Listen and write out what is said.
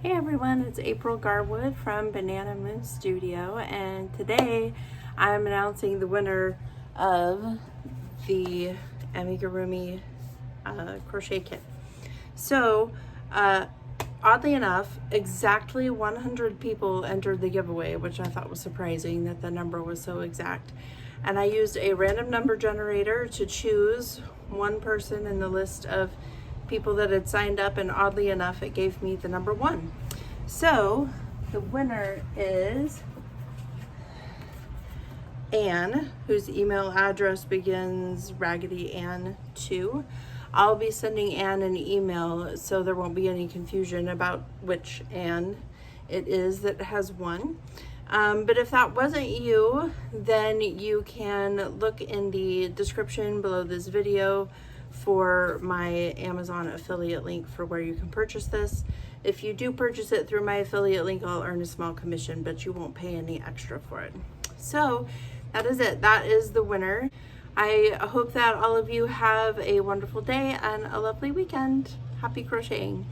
Hey everyone, it's April Garwood from Banana Moon Studio, and today I'm announcing the winner of the Amigurumi crochet kit. So, oddly enough, exactly 100 people entered the giveaway, which I thought was surprising that the number was so exact. And I used a random number generator to choose one person in the list of people that had signed up, and oddly enough, it gave me the number 1. So the winner is Anne, whose email address begins RaggedyAnn2. I'll be sending Anne an email so there won't be any confusion about which Anne it is that has won. But if that wasn't you, then you can look in the description below this video for my Amazon affiliate link for where you can purchase this. If you do purchase it through my affiliate link, I'll earn a small commission, but you won't pay any extra for it. So that is it. That is the winner. I hope that all of you have a wonderful day and a lovely weekend. Happy crocheting.